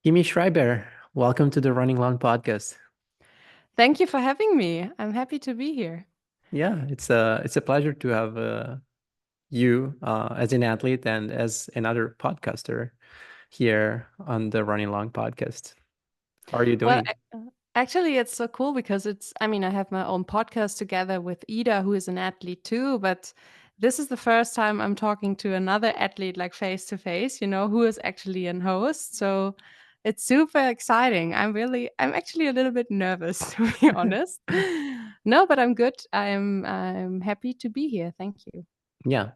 Kimi Schreiber, welcome to the Running Long podcast. Thank you for having me. I'm happy to be here. Yeah, it's a pleasure to have you as an athlete and as another podcaster here on the Running Long podcast. How are you Well, doing? actually, it's so cool because I have my own podcast together with Ida, who is an athlete too, but this is the first time I'm talking to another athlete like face to face, who is actually an host. So it's super exciting. I'm actually a little bit nervous, to be honest. No, but I'm good. I'm happy to be here. Thank you. Yeah,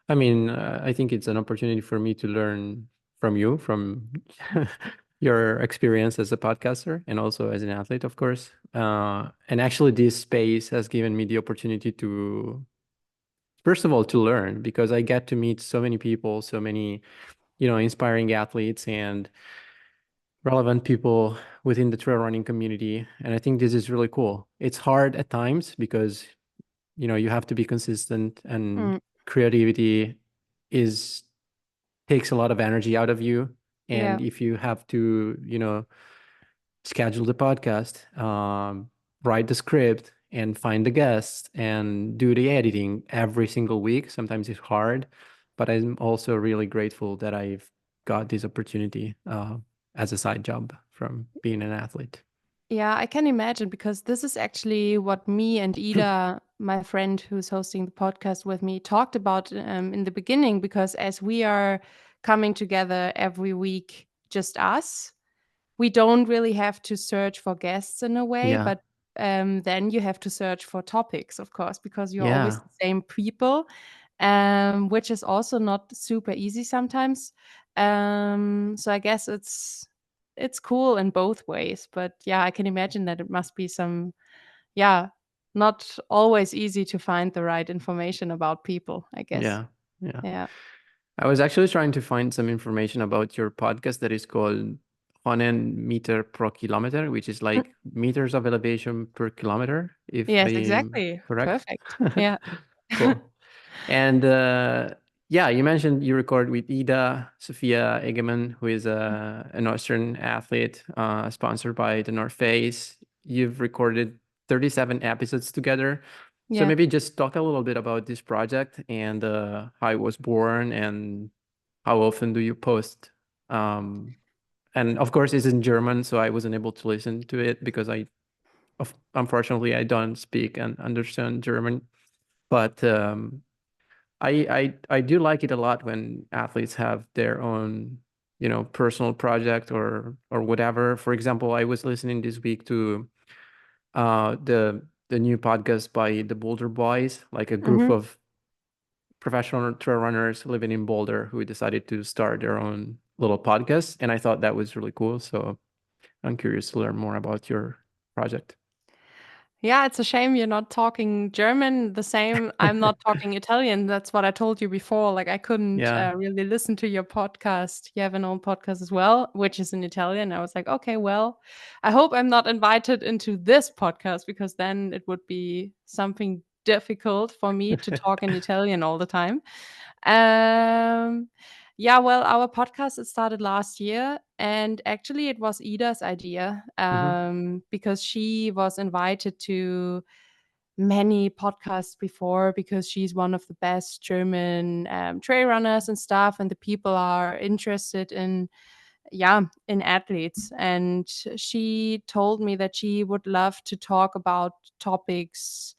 I mean, I think it's an opportunity for me to learn from you, from your experience as a podcaster and also as an athlete, of course. And actually, this space has given me the opportunity to, first of all, to learn because I get to meet so many people, so many inspiring athletes and relevant people within the trail running community. And I think this is really cool. It's hard at times because, you have to be consistent and Mm, creativity is takes a lot of energy out of you. yeah. And if you have to, schedule the podcast, write the script and find the guests and do the editing every single week, sometimes it's hard, but I'm also really grateful that I've got this opportunity as a side job from being an athlete. Yeah, I can imagine because this is actually what me and Ida, my friend who's hosting the podcast with me, talked about in the beginning. Because as we are coming together every week, just us, we don't really have to search for guests in a way, Yeah. but then you have to search for topics, of course, because you're always Yeah. the same people, which is also not super easy sometimes. So I guess it's cool in both ways, but yeah, I can imagine that it must be yeah, not always easy to find the right information about people, I guess. Yeah. Yeah. Yeah. I was actually trying to find some information about your podcast that is called Meter per kilometer, which is Mm, like meters of elevation per kilometer, if yes, I'm exactly. correct. Perfect. Yeah. Cool. And yeah, you mentioned you record with Ida Sofia Egeman, who is an Austrian athlete sponsored by the North Face. You've recorded 37 episodes together. So Yeah. maybe just talk a little bit about this project and how it was born and how often do you post. Um, and of course, it's in German, so I wasn't able to listen to it because unfortunately, I don't speak and understand German. But I do like it a lot when athletes have their own, personal project or whatever. For example, I was listening this week to the new podcast by the Boulder Boys, like a group Mhm. of professional trail runners living in Boulder who decided to start their own little podcast, and I thought that was really cool. So I'm curious to learn more about your project. Yeah, it's a shame you're not talking German. The same, I'm not talking Italian. That's what I told you before. Like, I couldn't Yeah, really listen to your podcast. You have an own podcast as well, which is in Italian. I was like, okay, well, I hope I'm not invited into this podcast because then it would be something difficult for me to talk in Italian all the time. Um, yeah, well, our podcast it started last year, and actually, it was Ida's idea hmm, because she was invited to many podcasts before because she's one of the best German trail runners and stuff, and the people are interested in athletes. And she told me that she would love to talk about topics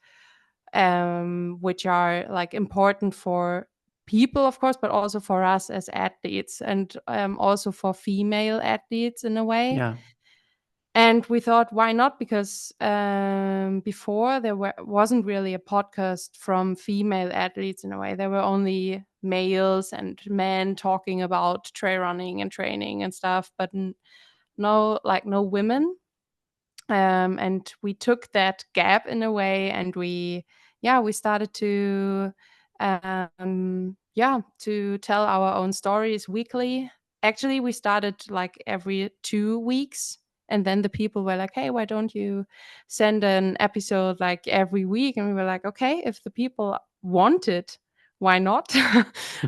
which are like important for people, of course, but also for us as athletes and also for female athletes in a way. yeah, And we thought, why not? Because before wasn't really a podcast from female athletes in a way. There were only males and men talking about trail running and training and stuff, but no women. And we took that gap in a way, and we started to tell our own stories weekly. Actually, we started like every 2 weeks, and then the people were like, hey, why don't you send an episode like every week? And we were like, okay, if the people want it, why not?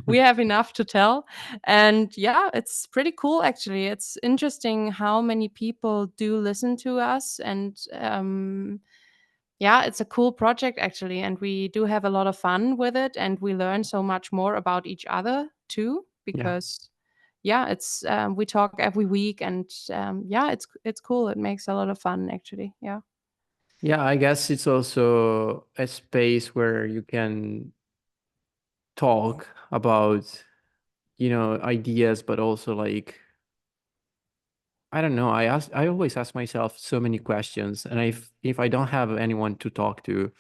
We have enough to tell. And yeah, it's pretty cool actually. It's interesting how many people do listen to us. And yeah, it's a cool project actually. And we do have a lot of fun with it. And we learn so much more about each other too, Yeah. because yeah, it's we talk every week, and yeah, it's cool. It makes a lot of fun actually. Yeah. Yeah, I guess it's also a space where you can talk about, ideas, but also like, I don't know. I always ask myself so many questions, and if I don't have anyone to talk to,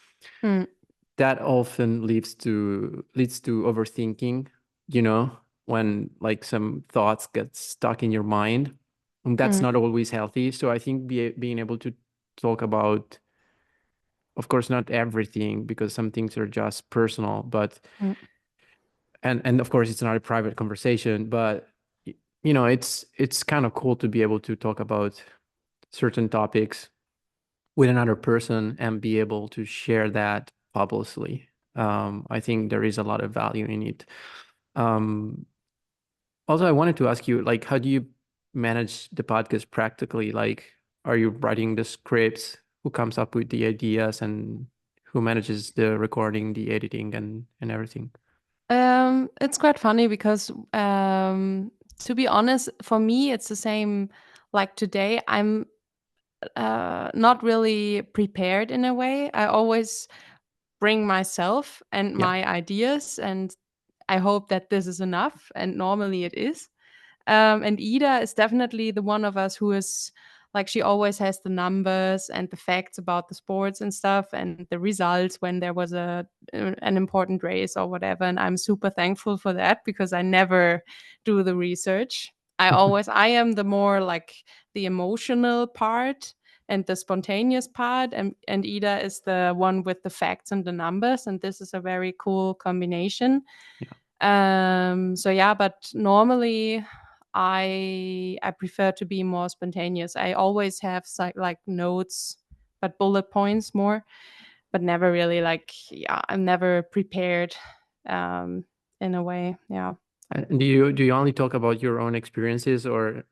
Mm, that often leads to overthinking, when like some thoughts get stuck in your mind, and that's mm, not always healthy. So I think being able to talk about, of course, not everything, because some things are just personal, but mm, and of course it's not a private conversation, but it's kind of cool to be able to talk about certain topics with another person and be able to share that publicly. I think there is a lot of value in it. um, Also, I wanted to ask you, like, how do you manage the podcast practically? Like, are you writing the scripts? Who comes up with the ideas, and who manages the recording, the editing, and everything? It's quite funny because, to be honest, for me, it's the same. Like today, I'm not really prepared in a way. I always bring myself and Yeah, my ideas, and I hope that this is enough. And normally it is. And Ida is definitely the one of us who is like, she always has the numbers and the facts about the sports and stuff, and the results when there was an important race or whatever. And I'm super thankful for that because I never do the research. I am the more like the emotional part and the spontaneous part, and Ida is the one with the facts and the numbers, and this is a very cool combination. yeah, So yeah, but normally I prefer to be more spontaneous. I always have like notes, but bullet points more, but never really like, yeah, I'm never prepared um in a way. Yeah. and do you only talk about your own experiences, or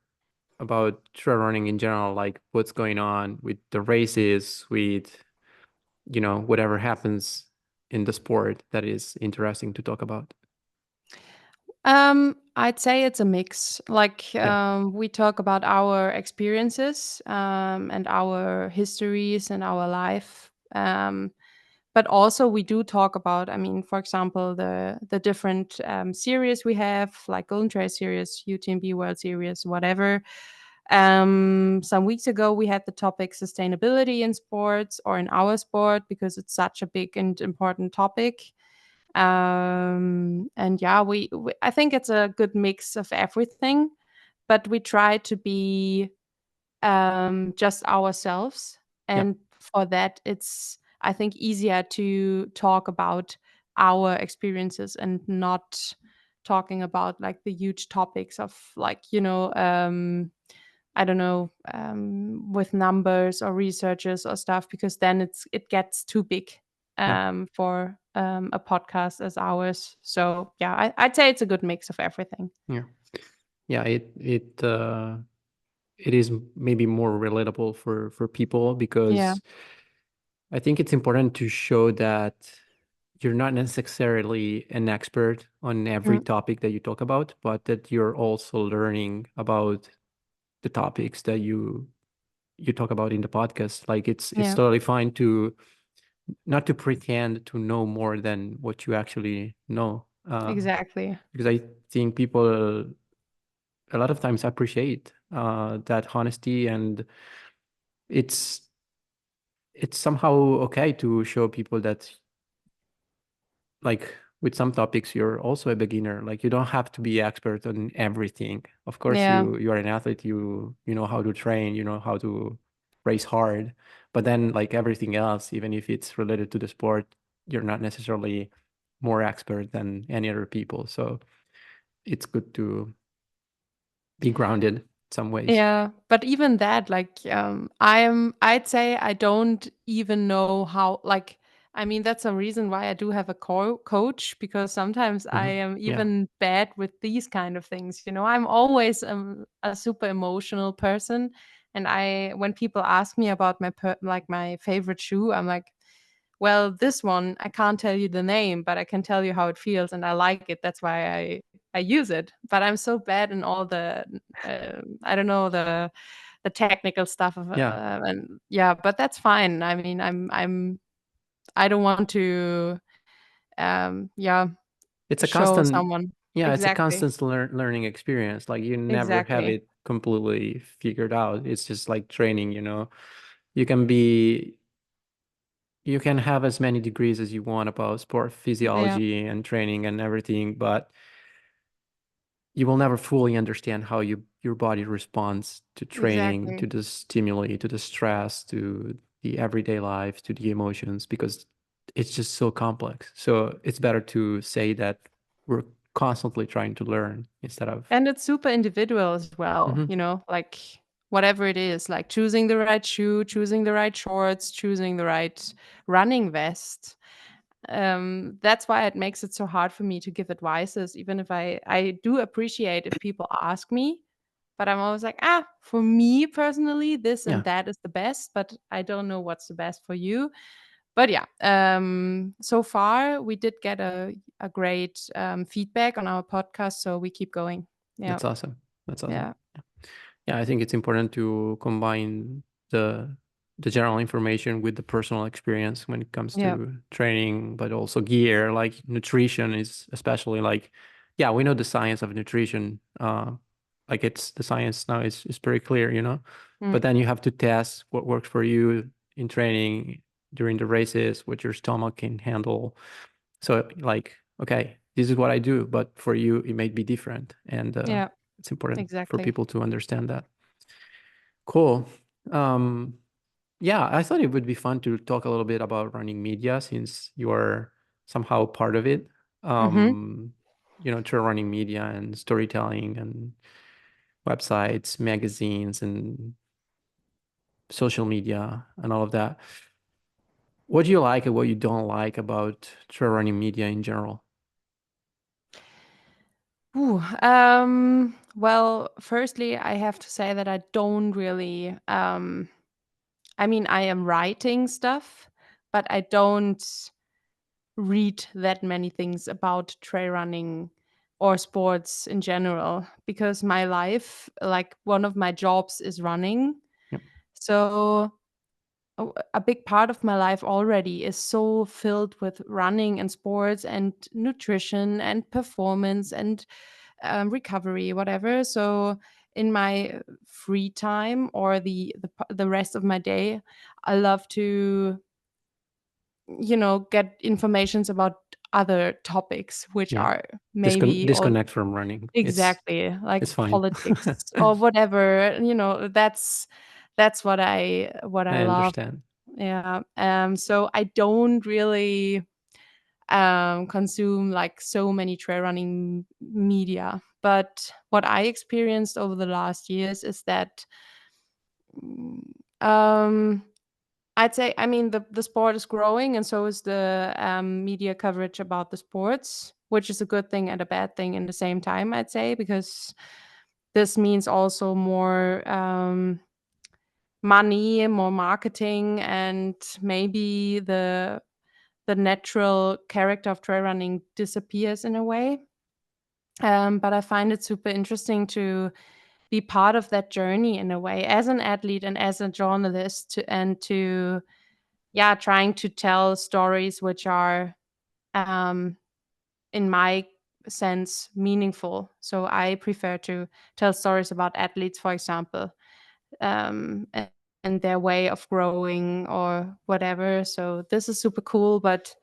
about trail running in general, like what's going on with the races, with whatever happens in the sport that is interesting to talk about? I'd say it's a mix. Like, Yeah, we talk about our experiences, and our histories and our life. But also we do talk about, I mean, for example, the different series we have, like Golden Trail Series, UTMB World Series, whatever. Some weeks ago we had the topic sustainability in sports, or in our sport, because it's such a big and important topic. And yeah, we I think it's a good mix of everything, but we try to be just ourselves. yeah, And for that, it's, I think, easier to talk about our experiences and not talking about like the huge topics of, like, I don't know, with numbers or researchers or stuff, because then it gets too big yeah, for a podcast as ours. So yeah, I'd say it's a good mix of everything. yeah, yeah. It is maybe more relatable for people, Yeah. because I think it's important to show that you're not necessarily an expert on every Mm, topic that you talk about, but that you're also learning about the topics that you talk about in the podcast. Like, it's yeah, totally fine to not to pretend to know more than what you actually know, exactly. because I think people a lot of times appreciate that honesty, and it's it's somehow okay to show people that, like, with some topics you're also a beginner. Like, you don't have to be expert on everything. Of course, Yeah. you are an athlete, you know how to train, you know how to race hard, but then, like, everything else, even if it's related to the sport, you're not necessarily more expert than any other people. So it's good to be grounded in some ways. Yeah, but even that, like, I'd say I don't even know how, like, I mean, that's a reason why I do have a coach, because sometimes I Hmm. am Yeah. even bad with these kind of things. You know, I'm always a super emotional person, and when people ask me about like my favorite shoe, I'm like, well, this one I can't tell you the name, but I can tell you how it feels, and I like it. That's why I use it. But I'm so bad in all the I don't know, the technical stuff of Yeah. and yeah, but that's fine. I mean, I don't want to yeah, It's a show constant, someone. yeah, it's a Exactly. constant learning experience. Like you never have Exactly. it completely figured out. It's just like training, you know. You can be, you can have as many degrees as you want about sport Yeah, physiology and training and everything, but you will never fully understand how your body responds to training, to exactly. the stimuli, to the stress, to the everyday life, to the emotions, because it's just so complex. So it's better to say that we're constantly trying to learn instead of. And it's super individual as well, Mhm. you know, like whatever it is, like choosing the right shoe, choosing the right shorts, choosing the right running vest. That's why it makes it so hard for me to give advices, even if I do appreciate if people ask me, but I'm always like, ah, for me personally, this and Yeah, that is the best, but I don't know what's the best for you. But yeah, so far we did get a great feedback on our podcast, so we keep going. Yeah, that's awesome. That's awesome. yeah, Yeah, I think it's important to combine the the general information with the personal experience when it comes yeah, to training, but also gear, like nutrition is especially like, yeah, we know the science of nutrition. Like it's the science now is pretty clear, you know. But mm, then you have to test what works for you in training during the races, what your stomach can handle. So like, okay, this is what I do, but for you it may be different, and yeah, it's important for exactly. people to understand that. Cool. Um, yeah, I thought it would be fun to talk a little bit about running media since you are somehow part of it. Hmm. Um, trail running media and storytelling and websites, magazines, and social media and all of that. What do you like and what you don't like about trail running media in general? Ooh, well, firstly, I have to say that I don't really. I mean, I am writing stuff, but I don't read that many things about trail running or sports in general, because my life, like one of my jobs is running. Yep. So a big part of my life already is so filled with running and sports and nutrition and performance and recovery, whatever. So in my free time or the rest of my day, I love to, you know, get informations about other topics which Yeah. are maybe all Disconnect from running. exactly like It's fine. politics or whatever. You know, that's what I I love. understand. Yeah. So I don't really consume like so many trail running media. But what I experienced over the last years is that mm, um, I'd say, I mean, the sport is growing, and so is the media coverage about the sports, which is a good thing and a bad thing in the same time, I'd say, because this means also more money, more marketing, and maybe the natural character of trail running disappears in a way. But I find it super interesting to be part of that journey in a way as an athlete and as a journalist and to yeah, trying to tell stories which are um, in my sense meaningful. So I prefer to tell stories about athletes, for example, and their way of growing or whatever. So this is super cool, but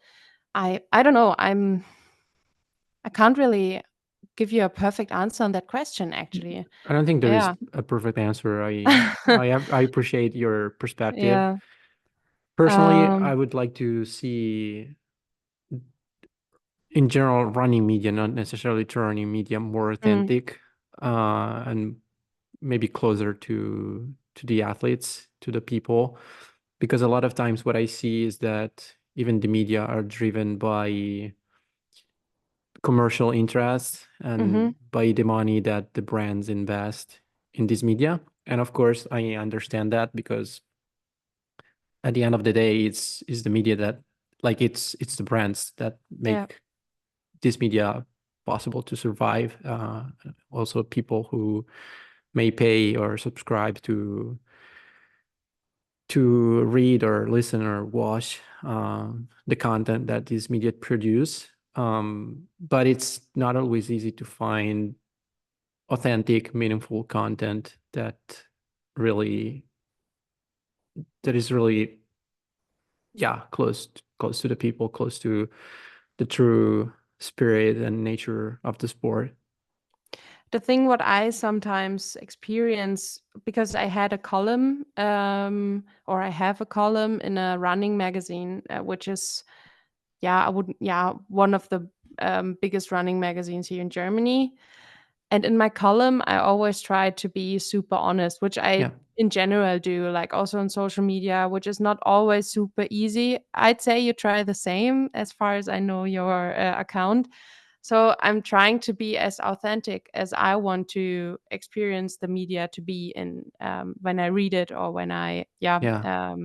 I don't know. I can't really give you a perfect answer on that question, actually. I don't think there is Yeah. a perfect answer. I appreciate your perspective. Yeah. Personally, I Um, would like to see in general running media, not necessarily running media, more mm, authentic, and maybe closer to the athletes, to the people. Because a lot of times what I see is that even the media are driven by commercial interests Mhm. and by the money that the brands invest in this media. And of course, I understand that because at the end of the day, it's the media that, like, it's the brands that Yeah. make this media possible to survive. Also, people who may pay or subscribe to read or listen or watch the content that these media produce. But it's not always easy to find authentic, meaningful content really that is really, yeah, close to the people, close to the true spirit and nature of the sport. The thing what I sometimes experience, because I had a column, or I have a column in a running magazine, which is, yeah, I would, yeah, one of the biggest running magazines here in Germany. And in my column, I always try to be super honest, which I Yeah, in general do, like also on social media, which is not always super easy. I'd say you try the same as far as I know your account. So I'm trying to be as authentic as I want to experience the media to be in, when I read it or when I, yeah, yeah,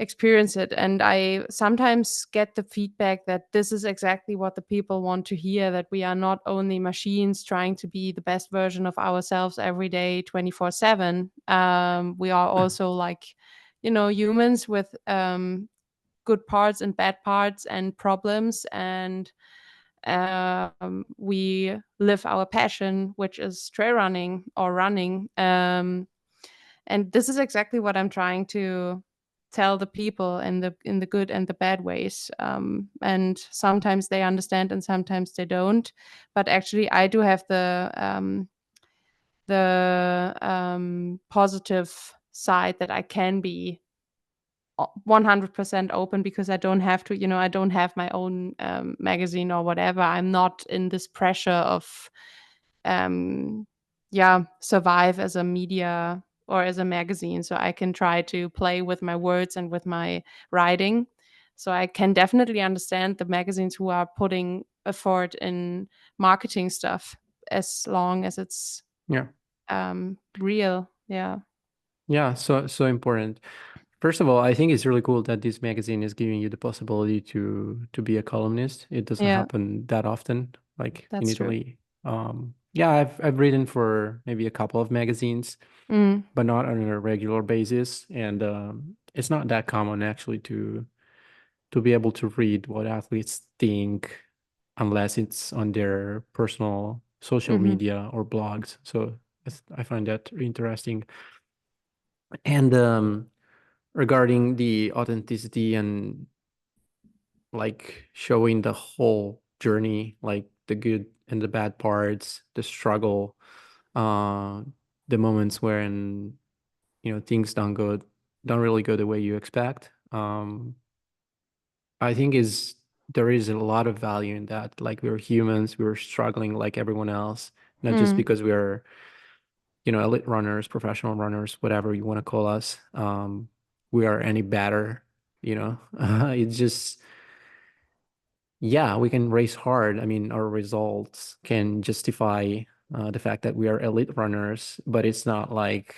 experience it. And I sometimes get the feedback that this is exactly what the people want to hear, that we are not only machines trying to be the best version of ourselves every day 24/7. We are also like, humans with good parts and bad parts and problems, and we live our passion, which is trail running or running. And this is exactly what I'm trying to tell the people in the good and the bad ways. And sometimes they understand and sometimes they don't. But actually, I do have the positive side that I can be 100% open, because I don't have to, I don't have my own magazine or whatever. I'm not in this pressure of, um, yeah, survive as a media or as a magazine. So I can try to play with my words and with my writing. So I can definitely understand the magazines who are putting effort in marketing stuff, as long as it's yeah, real. Yeah. yeah. So important. First of all, I think it's really cool that this magazine is giving you the possibility to be a columnist. It doesn't Yeah, happen that often, like in that's true. Italy. Yeah, I've written for maybe a couple of magazines, Mm. but not on a regular basis. And it's not that common actually to be able to read what athletes think unless it's on their personal social Hmm. media or blogs. So I find that interesting. And regarding the authenticity and like showing the whole journey, like the good and the bad parts, the struggle, uh, the moments when things don't really go the way you expect. I think is there is a lot of value in that. Like, we're humans, we're struggling like everyone else, not just Mm. because we're elite runners, professional runners, whatever you want to call us. We are any better. It's just, yeah, we can race hard. I mean, our results can justify the fact that we are elite runners, but it's not like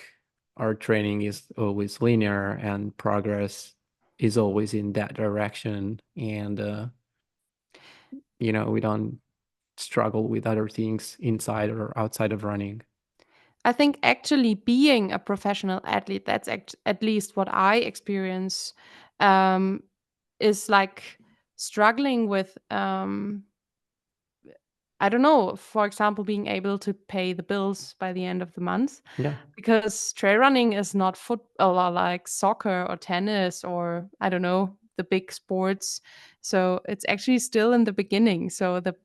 our training is always linear and progress is always in that direction. And we don't struggle with other things inside or outside of running. I think actually being a professional athlete, that's at least what I experience, um, is like struggling with, I don't know, for example, being able to pay the bills by the end of the month, Yeah, because trail running is not football or like soccer or tennis or, I don't know, the big sports. So it's actually still in the beginning. So the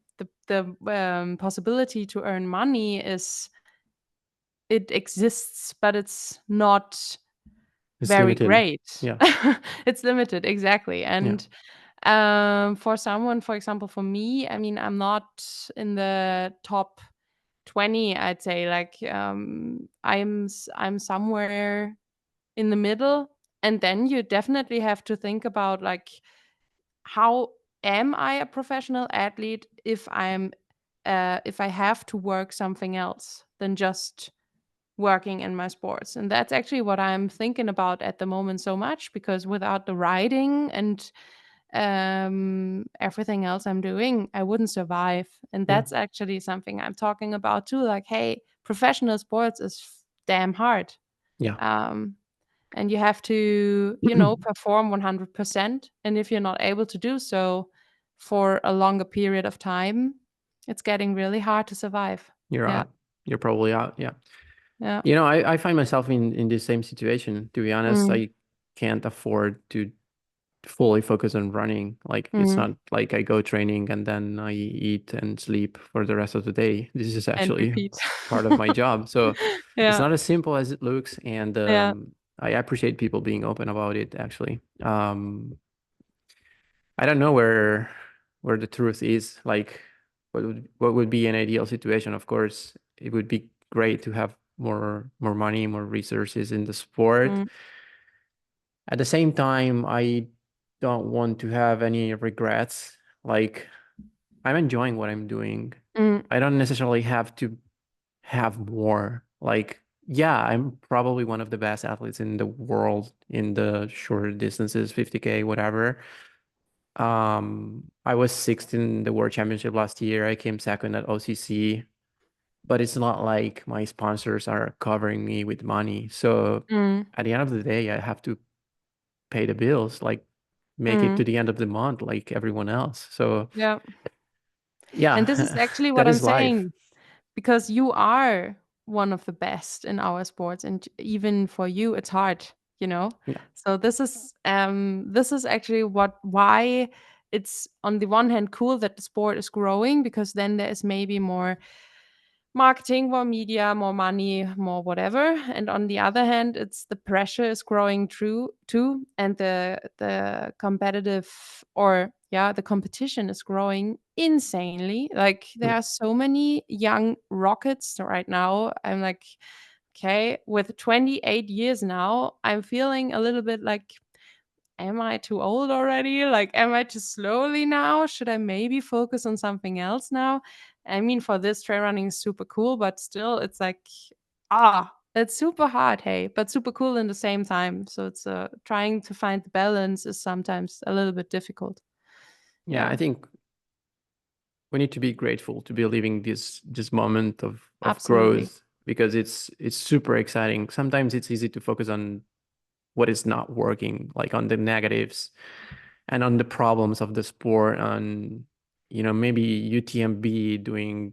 possibility to earn money is, it exists, but it's not it's very limited. great. Yeah, It's limited, exactly. yeah, And for someone, for example, for me, I mean, I'm not in the top 20, I'd say. Like, I'm somewhere in the middle. And then you definitely have to think about, like, how am I a professional athlete if I have to work something else than just working in my sports? And that's actually what I'm thinking about at the moment so much, because without the riding and everything else I'm doing, I wouldn't survive. And Yeah. that's actually something I'm talking about too. Like, hey, professional sports is damn hard. Yeah. Um, and you have to, perform 100%. And if you're not able to do so for a longer period of time, it's getting really hard to survive. You're Yeah. out. You're probably out. Yeah. Yeah. I find myself in the same situation. To be honest, Mm, I can't afford to fully focus on running. Like it's mm. not like I go training and then I eat and sleep for the rest of the day. This is And actually repeat. part of my job. So it's Yeah. not as simple as it looks. And Yeah. I appreciate people being open about it, actually. I don't know where the truth is. Like, what would be an ideal situation? Of course, it would be great to have more money, more resources in the sport. Mm, At the same time, I don't want to have any regrets. Like, I'm enjoying what I'm doing. mm, I don't necessarily have to have more. Like, yeah, I'm probably one of the best athletes in the world in the shorter distances, 50K, whatever. I was sixth in the World Championship last year. I came second at OCC, but it's not like my sponsors are covering me with money. So mm, at the end of the day, I have to pay the bills, like make it mm. to the end of the month like everyone else. So Yeah. And this is yeah, actually what that I'm is life. saying, because you are one of the best in our sports, and even for you it's hard, you know. Yeah, So this is actually why it's on the one hand cool that the sport is growing, because then there is maybe more marketing, more media, more money, more whatever. And on the other hand, it's the pressure is growing true too, and the competitive, or yeah, the competition is growing insanely. Like there yeah, are so many young rockets right now. I'm like, okay, with 28 years now, I'm feeling a little bit like, am I too old already? Like, am I too slowly now? Should I maybe focus on something else now? I mean, for this, trail running is super cool, but still, it's like, it's super hard, hey, but super cool in the same time. So it's trying to find the balance is sometimes a little bit difficult. yeah. I Yeah, think we need to be grateful to be living this moment of absolutely. growth because it's super exciting. Sometimes it's easy to focus on what is not working, like on the negatives and on the problems of the sport, on maybe UTMB doing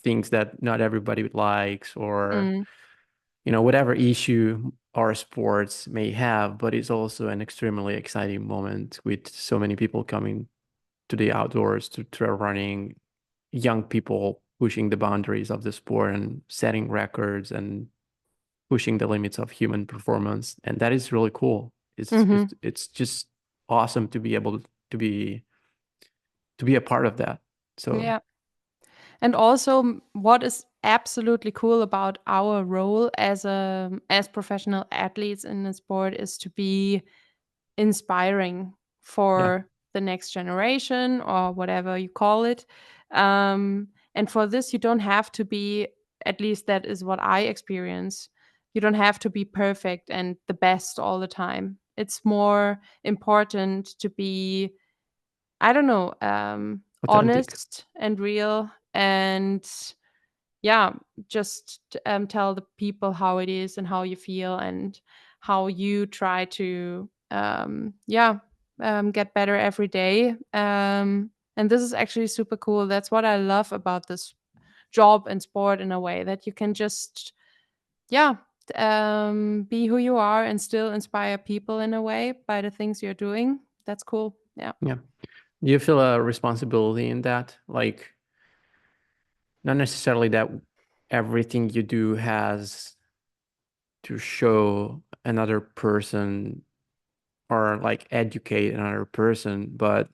things that not everybody likes, or Mm, whatever issue our sports may have. But it's also an extremely exciting moment with so many people coming to the outdoors to trail running, young people pushing the boundaries of the sport and setting records and pushing the limits of human performance, and that is really cool. it's hmm. it's, it's just awesome to be able to be a part of that. So Yeah. And also, what is absolutely cool about our role as professional athletes in the sport is to be inspiring yeah, for the next generation, or whatever you call it. And for this, you don't have to be, at least that is what I experience. You don't have to be perfect and the best all the time. It's more important to be, I don't know, authentic. honest and real, and yeah, just tell the people how it is and how you feel and how you try to get better every day. And this is actually super cool. That's what I love about this job and sport, in a way that you can just yeah be who you are and still inspire people in a way by the things you're doing. That's cool. Yeah. Yeah, do you feel a responsibility in that, like not necessarily that everything you do has to show another person or like educate another person, but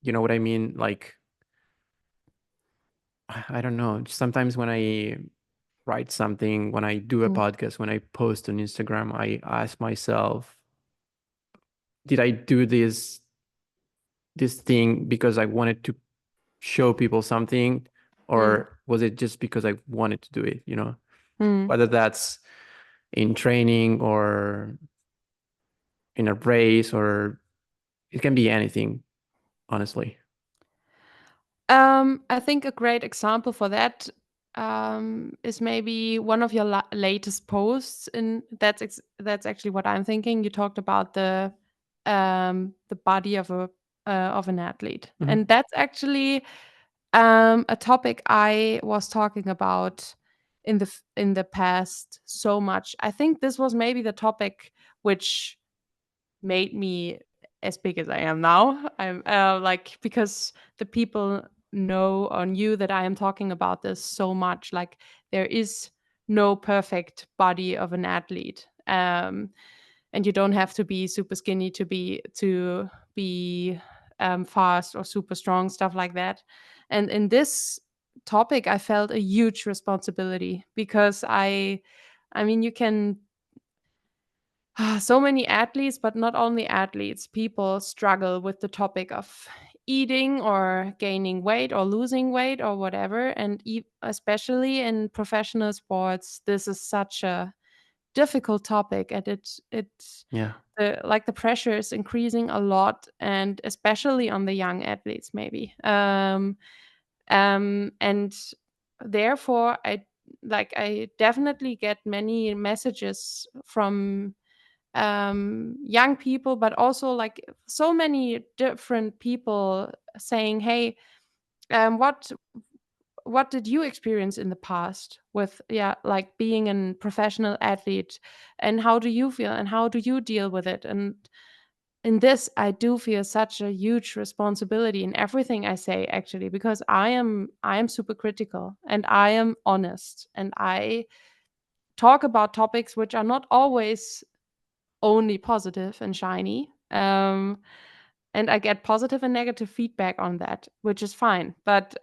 you know what I mean? Like, I don't know, sometimes when I write something, when I do a Mm. podcast, when I post on Instagram, I ask myself, did I do this this thing because I wanted to show people something, Mm. or was it just because I wanted to do it, Mm. whether that's in training or in a race, or it can be anything, honestly. I think a great example for that is maybe one of your latest posts. And that's actually what I'm thinking. You talked about the body of an athlete, Hmm. and that's actually a topic I was talking about in the past so much. I think this was maybe the topic which made me as big as I am now. I'm like, because the people know or knew that I am talking about this so much. Like, there is no perfect body of an athlete. And you don't have to be super skinny to be fast or super strong, stuff like that. And in this topic, I felt a huge responsibility because I mean, you can so many athletes, but not only athletes, people struggle with the topic of eating or gaining weight or losing weight or whatever. And especially in professional sports, this is such a difficult topic, and Yeah. like the pressure is increasing a lot, and especially on the young athletes, maybe. And therefore, I definitely get many messages from young people, but also like so many different people saying, "Hey, what did you experience in the past with, yeah, like being a professional athlete, and how do you feel, and how do you deal with it?" And in this, I do feel such a huge responsibility in everything I say, actually, because I am super critical, and I am honest, and I talk about topics which are not always only positive and shiny. And I get positive and negative feedback on that, which is fine. But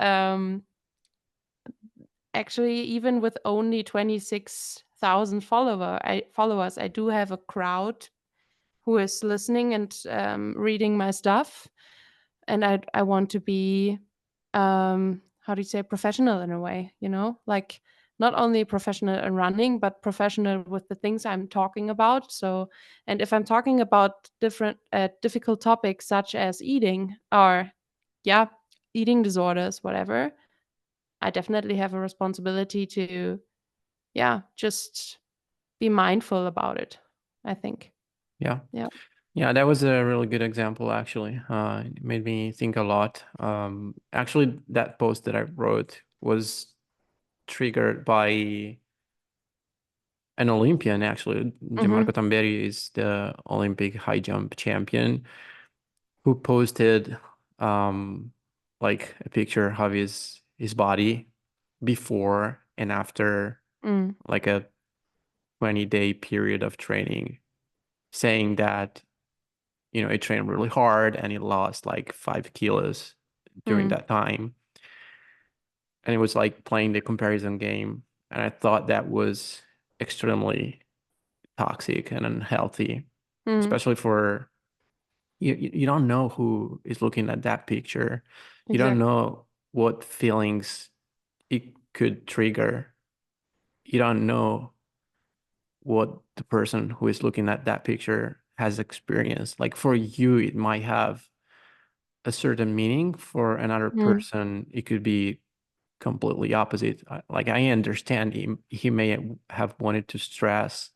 actually, even with only 26,000 followers, I do have a crowd who is listening and reading my stuff. And I want to be, how do you say, professional in a way, like not only professional in running, but professional with the things I'm talking about. So, and if I'm talking about different difficult topics such as eating or, yeah, eating disorders, whatever, I definitely have a responsibility to, yeah, just be mindful about it, I think. Yeah. Yeah. Yeah, that was a really good example, actually. It made me think a lot. Actually, that post that I wrote was triggered by an Olympian, actually. Mm-hmm. Gianmarco Tamberi is the Olympic high jump champion, who posted um, like a picture of his body before and after Mm. like a 20-day period of training, saying that he trained really hard and he lost like 5 kilos during Mm. that time. And it was like playing the comparison game. And I thought that was extremely toxic and unhealthy, Mm. especially for you don't know who is looking at that picture. You don't Exactly. know what feelings it could trigger. You don't know what the person who is looking at that picture has experienced. Like for you, it might have a certain meaning. For another Mm. person, it could be completely opposite. Like I understand he may have wanted to stress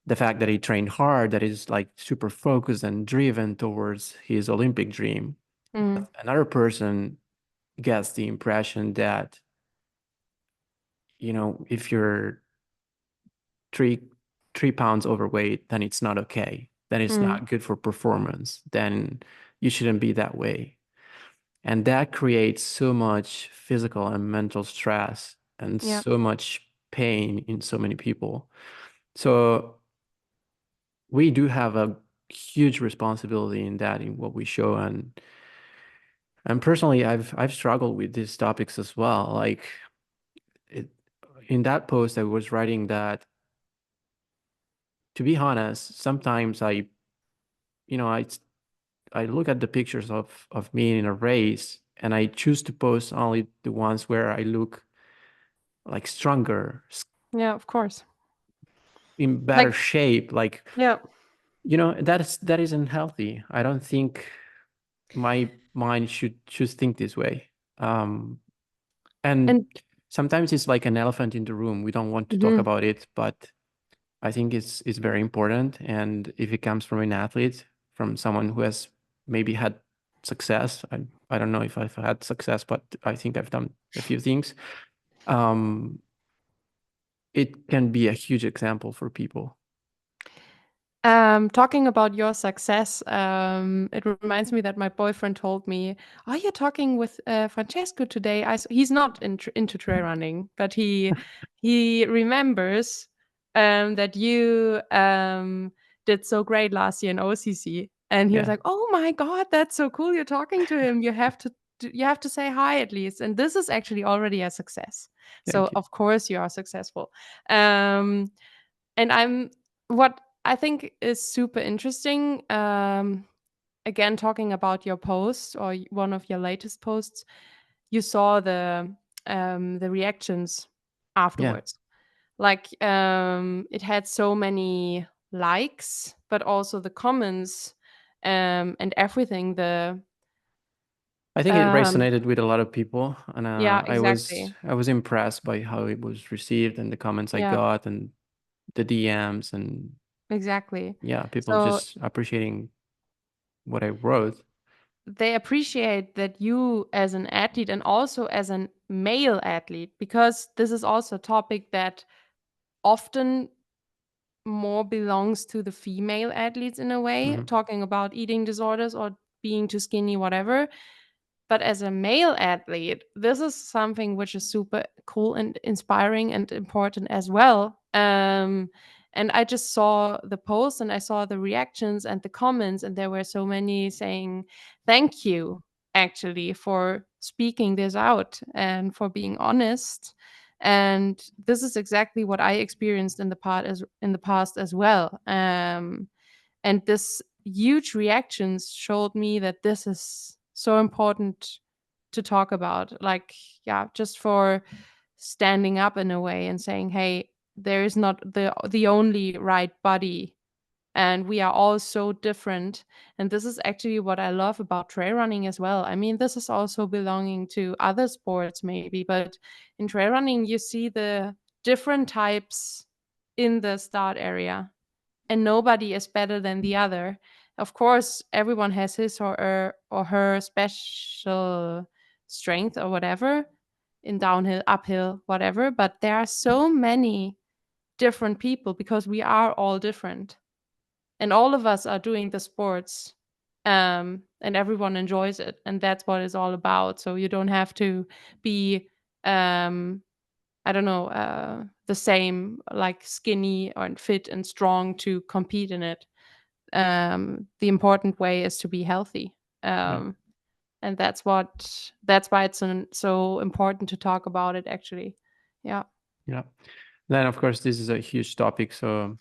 the fact that he trained hard, that he's like super focused and driven towards his Olympic dream. Mm. But another person gets the impression that, if you're three 3 pounds overweight, then it's not okay. Then it's Mm. not good for performance. Then you shouldn't be that way. And that creates so much physical and mental stress and Yeah. so much pain in so many people. So we do have a huge responsibility in that, in what we show. And personally, I've struggled with these topics as well. Like it, in that post, I was writing that, to be honest, sometimes I I look at the pictures of me in a race, and I choose to post only the ones where I look like stronger, Yeah, of course. in better Like, shape. Like, yeah. that isn't healthy. I don't think my mind should think this way. Um, and And sometimes it's like an elephant in the room. We don't want to talk mhm. about it, but I think it's very important. And if it comes from an athlete, from someone who has maybe had success, I don't know if I've had success, but I think I've done a few things. Um, it can be a huge example for people. Talking about your success, it reminds me that my boyfriend told me, "Are you talking with Francesco today?" He's not into trail running, but he remembers that you did so great last year in OCC, and he was Yeah, like, "Oh my God, that's so cool! You're talking to him. You have to say hi at least." And this is actually already a success. So thank you. of course you are successful. Um, and I'm what I think is super interesting. Again, talking about your post or one of your latest posts, you saw the reactions Yeah, afterwards. Like it had so many likes, but also the comments and everything. The I think it um, resonated with a lot of people, and yeah, I was exactly, I was impressed by how it was received and the comments I yeah, got and the DMs, and exactly. yeah, people So just appreciating what I wrote. they appreciate that you as an athlete and also as a male athlete, because this is also a topic that often more belongs to the female athletes in a way, Mhm. talking about eating disorders or being too skinny, whatever. But as a male athlete, this is something which is super cool and inspiring and important as well. And I just saw the post and I saw the reactions and the comments, and there were so many saying, "Thank you, actually, for speaking this out and for being honest." And this is exactly what I experienced in the past as well. And this huge reactions showed me that this is so important to talk about, like, yeah, just for standing up in a way and saying, hey, there is not the only right body, and we are all so different. And this is actually what I love about trail running as well. I mean, this is also belonging to other sports maybe, but in trail running you see the different types in the start area, and nobody is better than the other. Of course, everyone has his or her special strength or whatever in downhill, uphill, whatever. But there are so many different people because we are all different, and all of us are doing the sports, and everyone enjoys it, and that's what it's all about. So you don't have to be um, I don't know, the same, like skinny and fit and strong to compete in it. The important way is to be healthy. Yeah, And that's why it's so important to talk about it actually. Yeah. yeah. Then of course this is a huge topic, so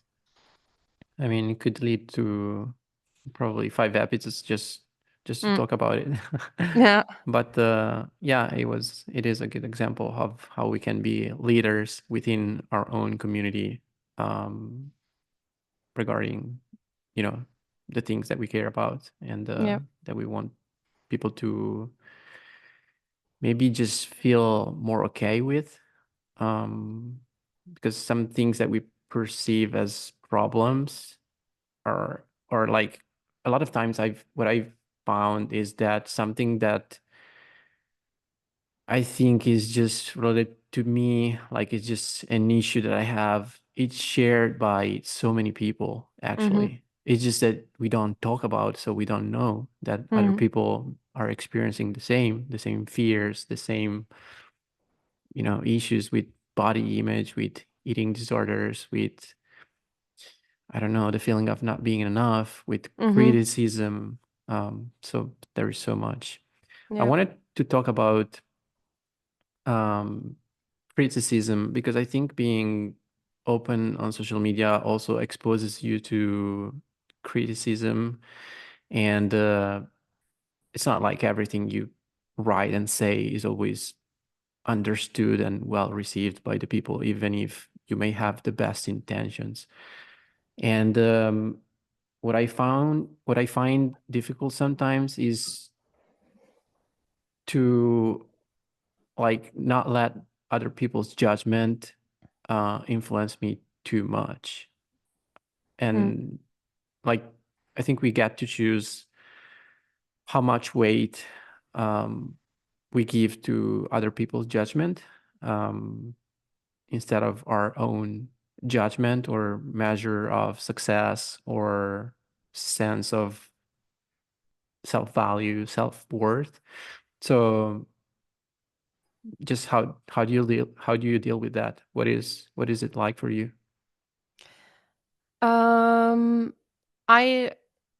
I mean it could lead to probably 5 episodes just to Mm. talk about it. Yeah. But yeah, it is a good example of how we can be leaders within our own community, um, regarding, you know, the things that we care about, and Yeah. that we want people to maybe just feel more okay with, um, because some things that we perceive as problems are like, a lot of times what I've found is that something that I think is just related to me, like it's just an issue that I have. It's shared by so many people, Mm-hmm. actually. It's just that we don't talk about, so we don't know that other Mm-hmm. people are experiencing the same fears, the same, issues with body image, with eating disorders, with, I don't know, the feeling of not being enough, with Mm-hmm. criticism. So there is so much. I Yeah. wanted to talk about, um, criticism, because I think being open on social media also exposes you to criticism, And it's not like everything you write and say is always understood and well received by the people, even if you may have the best intentions. And what I find difficult sometimes is to like not let other people's judgment influence me too much. Mm. And like, I think we get to choose how much weight um, we give to other people's judgment, um, instead of our own judgment or measure of success or sense of self-value, self-worth. So just how do you deal with that? What is it like for you? Um, I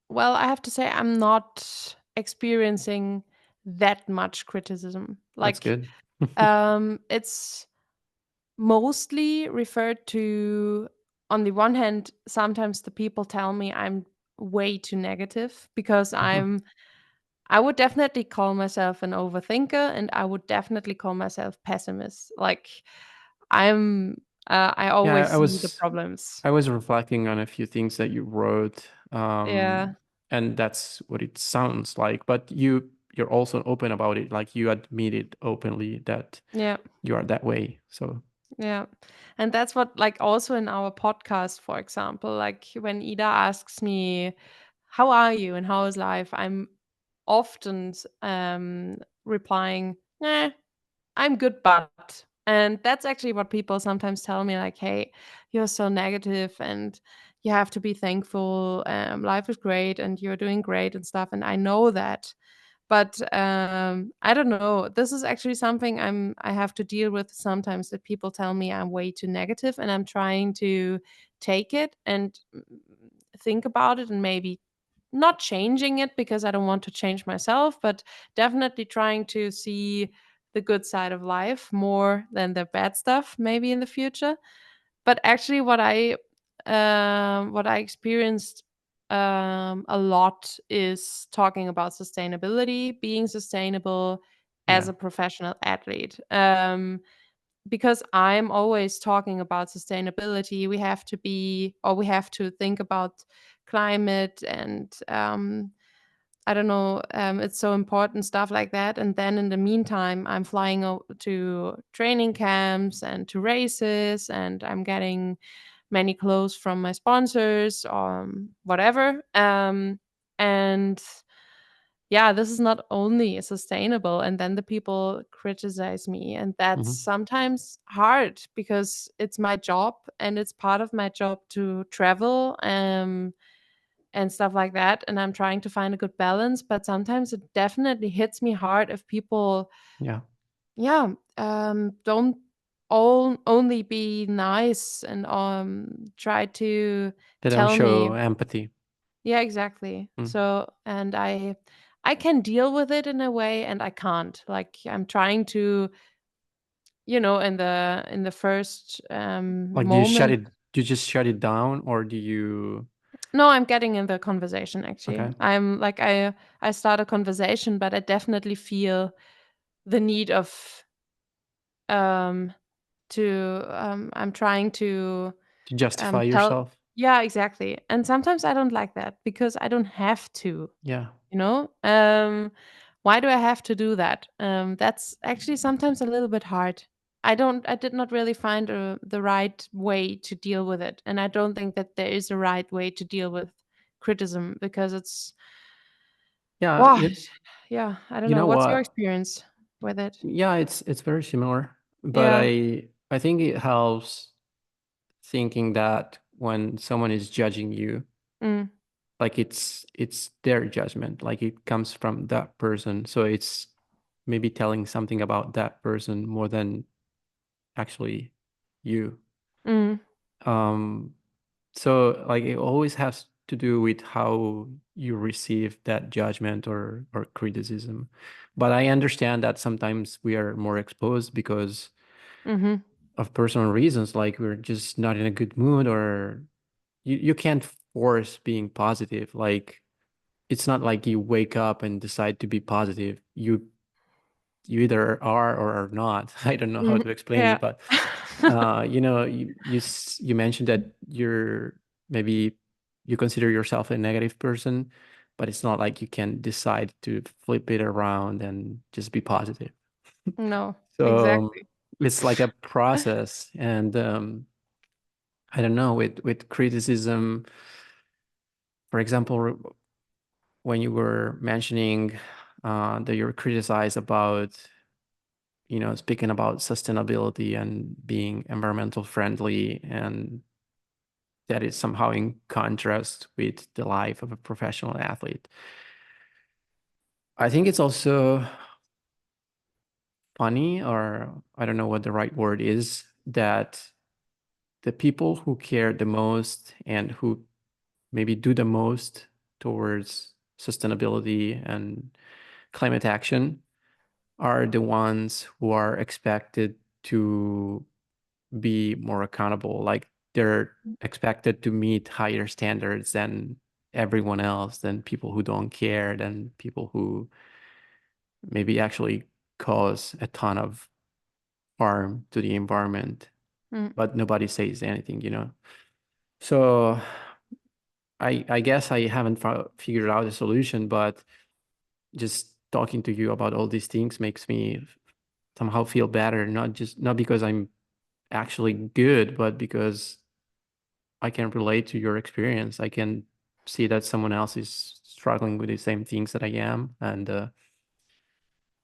well, I have to say I'm not experiencing that much criticism. That's Like, good. it's mostly referred to, on the one hand, sometimes the people tell me I'm way too negative because Mhm. I would definitely call myself an overthinker, and I would definitely call myself pessimist. Like, I'm I Yeah, always see the problems. I was reflecting on a few things that you wrote, Yeah. and that's what it sounds like. But you're also open about it, like you admit it openly that Yeah. you are that way. So Yeah. And that's what, like, also in our podcast, for example, like when Ida asks me, "How are you and how is life?" I'm often replying, "Nah, I'm good, but." And that's actually what people sometimes tell me, like, "Hey, you're so negative and you have to be thankful. Life is great and you're doing great and stuff." And I know that. But I don't know. This is actually something I have to deal with sometimes, that people tell me I'm way too negative, and I'm trying to take it and think about it, and maybe not changing it because I don't want to change myself, but definitely trying to see the good side of life more than the bad stuff maybe in the future. But actually, what I experienced a lot is talking about sustainability, being sustainable as yeah. a professional athlete. Because I'm always talking about sustainability, we have to be, or we have to think about climate and I don't know, it's so important, stuff like that. And then in the meantime, I'm flying to training camps and to races, and I'm getting many clothes from my sponsors or whatever. And yeah, this is not only sustainable. And then the people criticize me. And that's Hmm. sometimes hard because it's my job and it's part of my job to travel. And stuff like that. And I'm trying to find a good balance, but sometimes it definitely hits me hard if people, Yeah. yeah, don't all only be nice and try to They don't tell me, show empathy. yeah, exactly. Mm. So, and I can deal with it in a way, and I can't. Like, I'm trying to, in the first Like, moment. do you just shut it down, or do you? No, I'm getting in the conversation actually. Okay. I'm like, I start a conversation, but I definitely feel the need of um I'm trying to To justify tell, yourself. yeah, exactly. And sometimes I don't like that because I don't have to, Yeah. you know? Why do I have to do that? That's actually sometimes a little bit hard. I did not really find the right way to deal with it. And I don't think that there is a right way to deal with criticism because it's, Yeah. wow, yeah, I don't You know. know What's your what? experience with it? Yeah, it's very similar, but Yeah. I think it helps thinking that when someone is judging you, Mm, like it's their judgment, like it comes from that person, so it's maybe telling something about that person more than actually you. mm, Um, so like it always has to do with how you receive that judgment or criticism. But I understand that sometimes we are more exposed because mhm, of personal reasons, like we're just not in a good mood, or you can't force being positive. Like it's not like you wake up and decide to be positive. You either are or are not. I don't know how Mhm. to explain Yeah. it, but you mentioned that you're maybe you consider yourself a negative person, but it's not like you can decide to flip it around and just be positive. No, So exactly. it's like a process, and I don't know, with criticism, for example, when you were mentioning that you're criticized about, speaking about sustainability and being environmental friendly, and that is somehow in contrast with the life of a professional athlete. I think it's also funny, or I don't know what the right word is, that the people who care the most and who maybe do the most towards sustainability and climate action are the ones who are expected to be more accountable. Like they're expected to meet higher standards than everyone else, than people who don't care, than people who maybe actually cause a ton of harm to the environment, Mm. but nobody says anything. So I guess I haven't figured out a solution, but just talking to you about all these things makes me somehow feel better, not because I'm actually good, but because I can relate to your experience. I can see that someone else is struggling with the same things that I am, and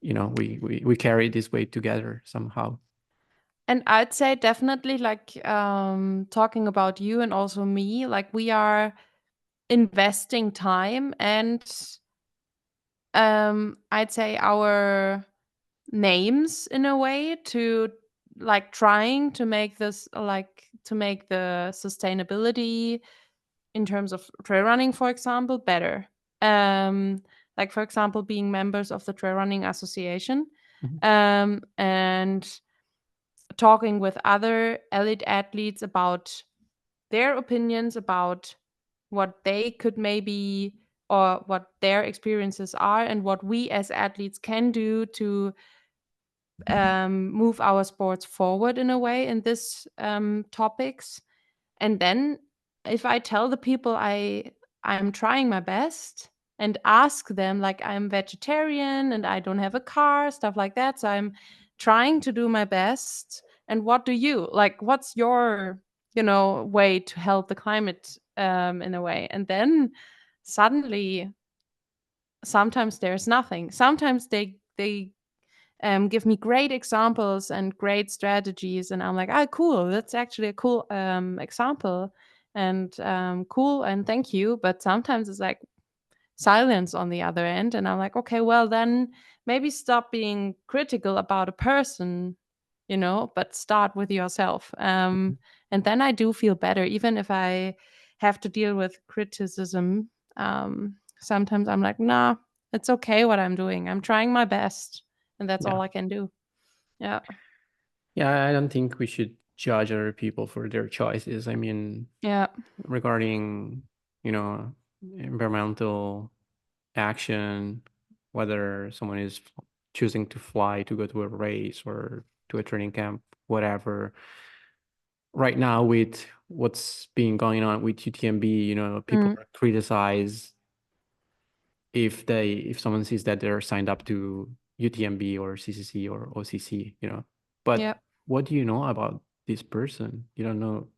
we carry this weight together somehow. And I'd say definitely like talking about you and also me, like we are investing time and I'd say our names in a way to like trying to make this like to make the sustainability in terms of trail running, for example, better. Um, like for example, being members of the Trail Running Association, Mhm. and talking with other elite athletes about their opinions about what they could maybe or what their experiences are and what we as athletes can do to move our sports forward in a way in this topics. And then if I tell the people I'm trying my best and ask them like I'm vegetarian and I don't have a car, stuff like that, so I'm trying to do my best. And what do you like? What's your way to help the climate in a way? And then suddenly sometimes there's nothing. Sometimes they give me great examples and great strategies, and I'm like, oh, cool, that's actually a cool example, and cool, and thank you. But sometimes it's like silence on the other end, and I'm like, okay, well then maybe stop being critical about a person, but start with yourself. And then I do feel better, even if I have to deal with criticism. Sometimes I'm like, nah, it's okay what I'm doing. I'm trying my best, and that's Yeah. all I can do. Yeah. Yeah, I don't think we should judge other people for their choices. I mean, Yeah. regarding, environmental action, whether someone is choosing to fly to go to a race or to a training camp, whatever. Right now, with what's been going on with UTMB, people Mm. are criticized if someone sees that they're signed up to UTMB or CCC or OCC, But Yeah. what do you know about this person? You don't know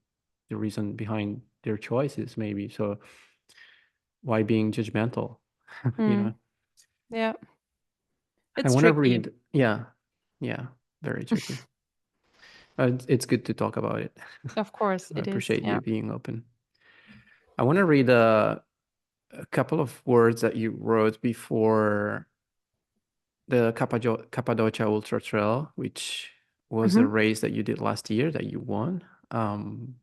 the reason behind their choices, maybe. So why being judgmental? you Mm. know? Yeah. I It's want to tricky. read. Yeah, yeah, very tricky. It's good to talk about it. Of course I it is. appreciate Yeah. you being open. I want to read a couple of words that you wrote before the Cappadocia Ultra Trail, which was a Hmm. race that you did last year that you won. Um,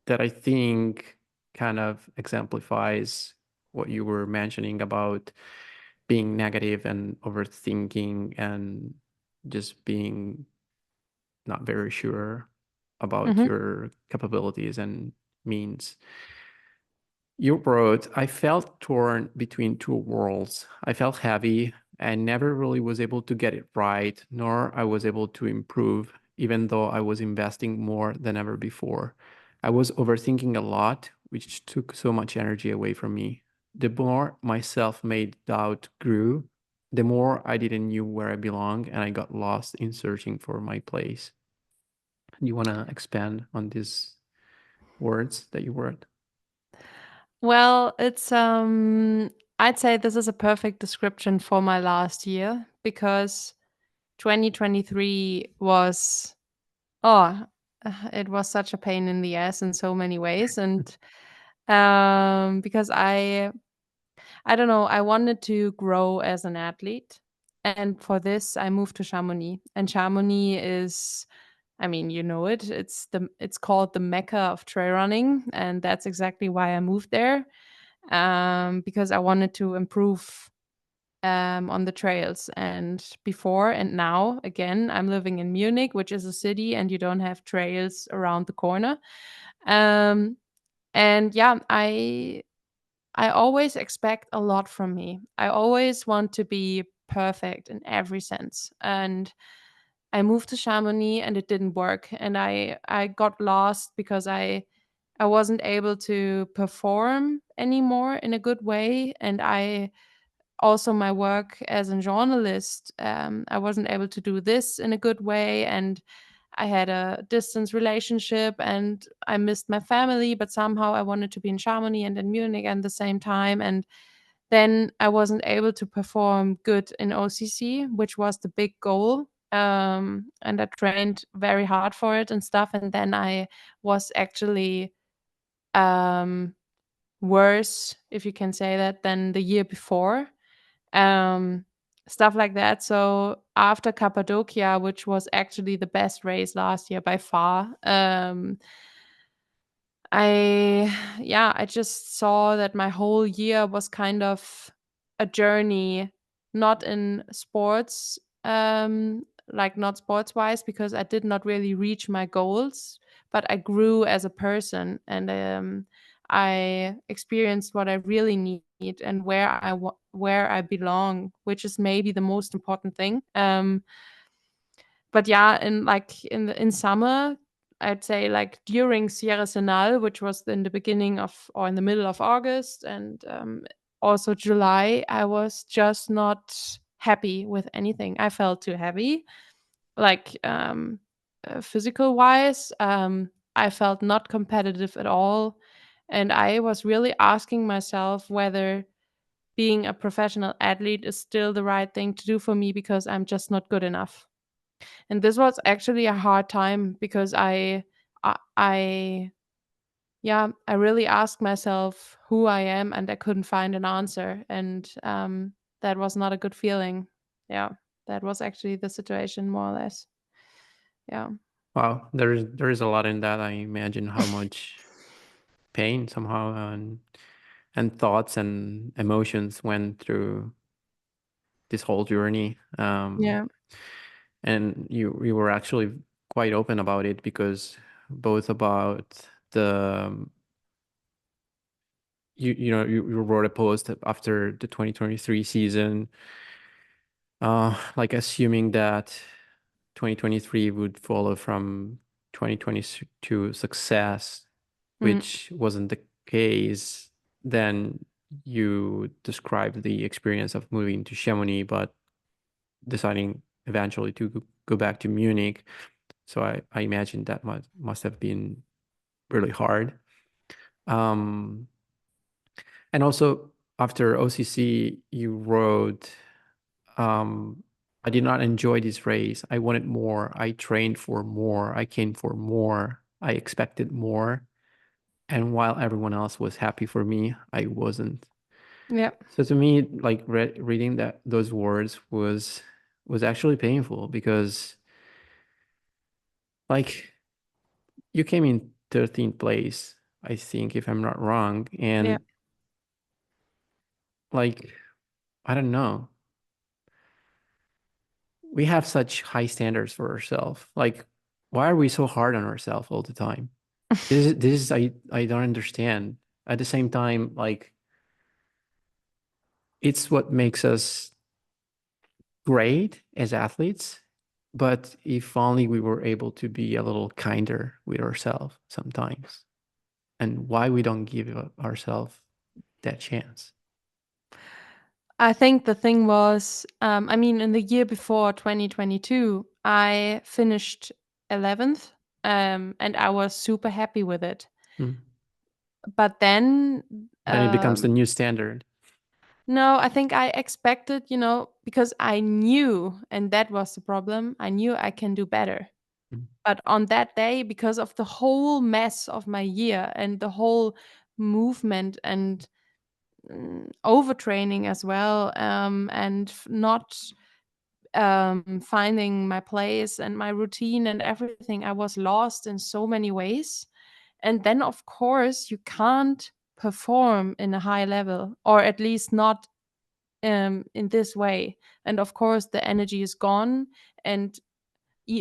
that I think kind of exemplifies what you were mentioning about being negative and overthinking and just being not very sure about Hmm. your capabilities and means. You wrote, I felt torn between two worlds. I felt heavy and never really was able to get it right, nor I was able to improve, even though I was investing more than ever before. I was overthinking a lot, which took so much energy away from me. The more my self-made doubt grew, the more I didn't knew where I belong, and I got lost in searching for my place. You want to expand on these words that you wrote? Well, it's I'd say this is a perfect description for my last year because 2023 was oh, it was such a pain in the ass in so many ways, and because I don't know, I wanted to grow as an athlete, and for this I moved to Chamonix, and Chamonix is, I mean, you know it. It's called the Mecca of trail running, and that's exactly why I moved there, because I wanted to improve on the trails. And before and now, again, I'm living in Munich, which is a city, and you don't have trails around the corner. Um, and yeah, I always expect a lot from me. I always want to be perfect in every sense, and I moved to Chamonix and it didn't work, and I got lost because I wasn't able to perform anymore in a good way, and I also my work as a journalist, I wasn't able to do this in a good way, and I had a distance relationship and I missed my family, but somehow I wanted to be in Chamonix and in Munich at the same time. And then I wasn't able to perform good in OCC, which was the big goal. And I trained very hard for it and stuff. And then I was actually um, worse, if you can say that, than the year before, um, stuff like that. So after Cappadocia, which was actually the best race last year by far, I just saw that my whole year was kind of a journey, not in sports, like not sports wise, because I did not really reach my goals, but I grew as a person, and I experienced what I really need and where I belong, which is maybe the most important thing. But yeah, in summer, I'd say like during Sierra Senal, which was in the beginning of or in the middle of August, and also July, I was just not happy with anything. I felt too heavy, like physical wise. I felt not competitive at all, and I was really asking myself whether being a professional athlete is still the right thing to do for me because I'm just not good enough. And this was actually a hard time because I yeah, I really asked myself who I am and I couldn't find an answer, and that was not a good feeling. Yeah, that was actually the situation more or less. Yeah. Wow, there is a lot in that. I imagine how much pain somehow and thoughts and emotions went through this whole journey. Yeah. And you were actually quite open about it because both about the you wrote a post after the 2023 season, like assuming that 2023 would follow from 2022 success, Mm. which wasn't the case. Then you described the experience of moving to Chamonix, but deciding eventually to go back to Munich. So I imagine that must have been really hard. Um, and also after OCC, you wrote, I did not enjoy this race. I wanted more. I trained for more. I came for more. I expected more. And while everyone else was happy for me, I wasn't. Yeah. So to me, like reading that those words was actually painful because like you came in 13th place, I think, if I'm not wrong. Yeah. And like, I don't know, we have such high standards for ourselves. Like, why are we so hard on ourselves all the time? This is I don't understand. at the same time, like it's what makes us great as athletes. But if only we were able to be a little kinder with ourselves sometimes, and why we don't give ourselves that chance. I think the thing was, I mean, in the year before 2022, I finished 11th, and I was super happy with it. Mm. But then, Then it becomes the um, new standard. no, I think I expected, because I knew, and that was the problem, I knew I can do better. Mm. But on that day, because of the whole mess of my year and the whole movement and overtraining as well, and not finding my place and my routine and everything, I was lost in so many ways. And then, of course, you can't perform in a high level, or at least not in this way. And of course, the energy is gone, and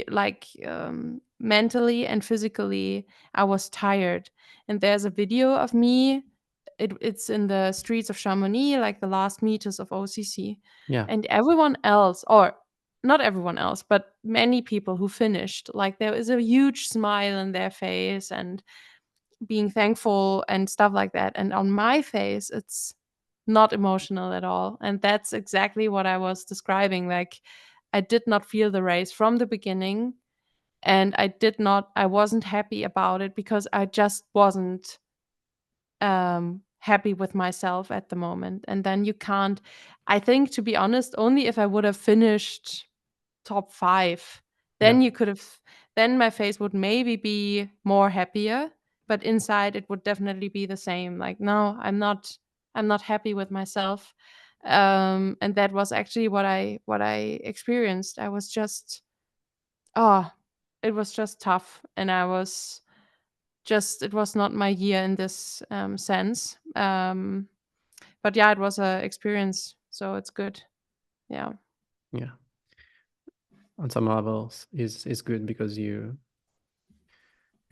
like mentally and physically, I was tired. And there's a video of me. It's in the streets of Chamonix, like the last meters of OCC, Yeah. and everyone else, or not everyone else, but many people who finished, like there is a huge smile in their face and being thankful and stuff like that. And on my face, it's not emotional at all. And that's exactly what I was describing. Like, I did not feel the race from the beginning, and I wasn't happy about it because I just wasn't happy with myself at the moment. And then you can't, I think, to be honest, only if I would have finished top 5, Yeah. then you could have, then my face would maybe be more happier, but inside it would definitely be the same. Like, no, I'm not happy with myself. And that was actually what I experienced. I was just, oh, it was just tough, and I was just, it was not my year in this sense. But yeah, it was a experience, so it's good. Yeah. Yeah. On some levels is good because you're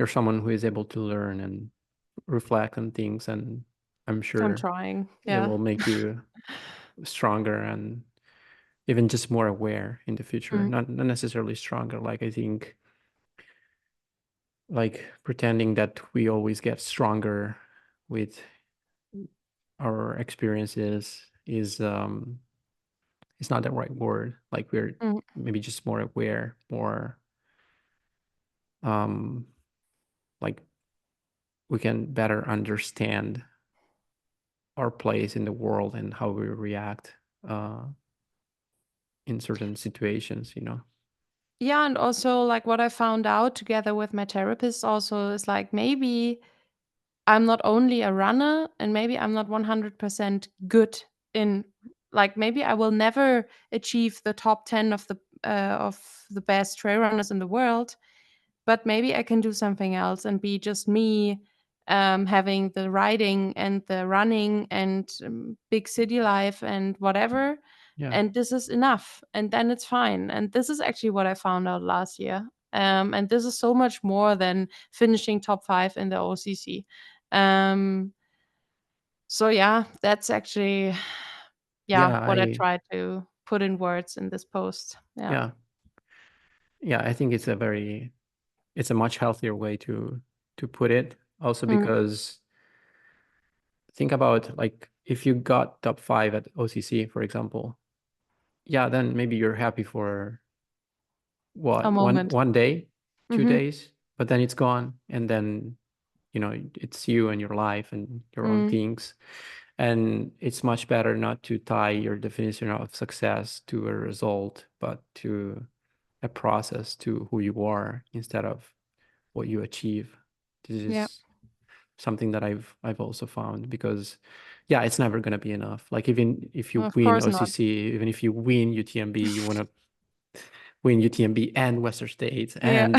someone who is able to learn and reflect on things, and I'm I'm sure trying. it Yeah. will make you stronger and even just more aware in the future. Mm. Not necessarily stronger, like I think like pretending that we always get stronger with our experiences is not the right word. Like we're Mm. maybe just more aware, more um like we can better understand our place in the world and how we react uh in certain situations, you know. Yeah, and also like what I found out together with my therapist also is like, maybe I'm not only a runner, and maybe I'm not 100% good in, like, maybe I will never achieve the top 10 of the best trail runners in the world, but maybe I can do something else and be just me, having the riding and the running and big city life and whatever. Yeah. And this is enough. And then it's fine. And this is actually what I found out last year. And this is so much more than finishing top 5 in the OCC. Um, so, yeah, that's actually, yeah, Yeah, what I I try to put in words in this post. Yeah. yeah. Yeah, I think it's a much healthier way to put it. Also Mm. because think about like if you got top 5 at OCC, for example, yeah, then maybe you're happy for A what, moment. one day, two Hmm. days, but then it's gone, and then it's you and your life and your own Mm. things. And it's much better not to tie your definition of success to a result, but to a process, to who you are instead of what you achieve. This Yeah. is something that I've also found, because yeah, it's never going to be enough. Like even if you Of win course not. OCC, even if you win UTMB, you want to win UTMB and Western States Yeah. and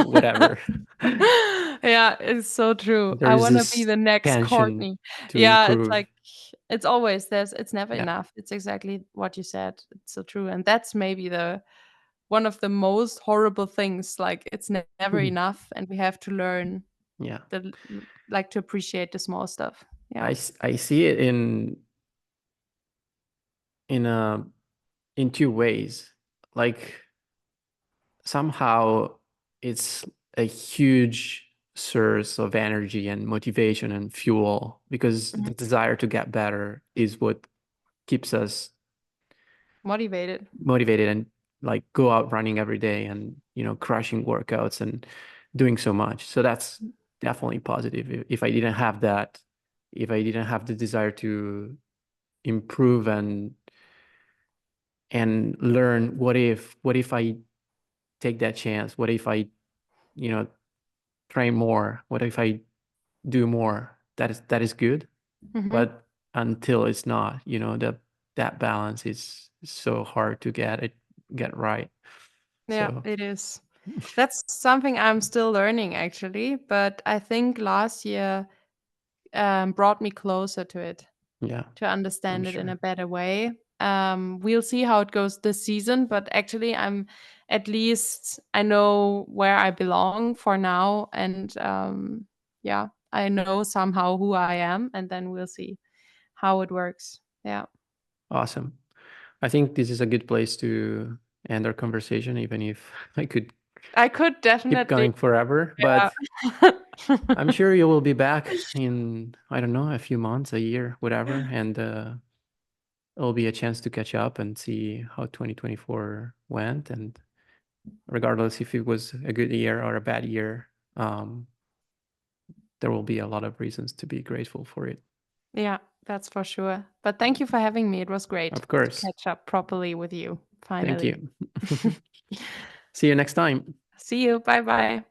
whatever. Yeah, it's so true. There I is wanna be this the next tension Courtney. to Yeah, it's improve. like, it's never Yeah. enough. It's exactly what you said. It's so true. And that's maybe the one of the most horrible things. Like, it's never enough, and we have to learn Yeah. like to appreciate the small stuff. Yeah. I see it in a in two ways. Like somehow it's a huge source of energy and motivation and fuel because Mhm. the desire to get better is what keeps us Motivated. motivated and like go out running every day and crushing workouts and doing so much. So that's definitely positive. If I didn't have that, if I didn't have the desire to improve and learn, what if I take that chance? What if I, you know, train more? What if I do more? That is good. Hmm. But until it's not, that balance is so hard to get right. Yeah, So it is. That's something I'm still learning actually, but I think last year brought me closer to it, yeah, to I'm understand it in a sure. better way. We'll see how it goes this season, but actually, at least I know where I belong for now, and yeah, I know somehow who I am, and then we'll see how it works. Yeah, Awesome. I think this is a good place to end our conversation, even if I could I could keep definitely. going forever. Yeah. But I'm sure you will be back in, I don't know, a few months, a year, whatever, and it'll be a chance to catch up and see how 2024 went. And regardless if it was a good year or a bad year, um, there will be a lot of reasons to be grateful for it. Yeah, that's for sure. But thank you for having me. It was great Of to course. catch up properly with you Thank finally. you. See you next time. See you. Bye bye.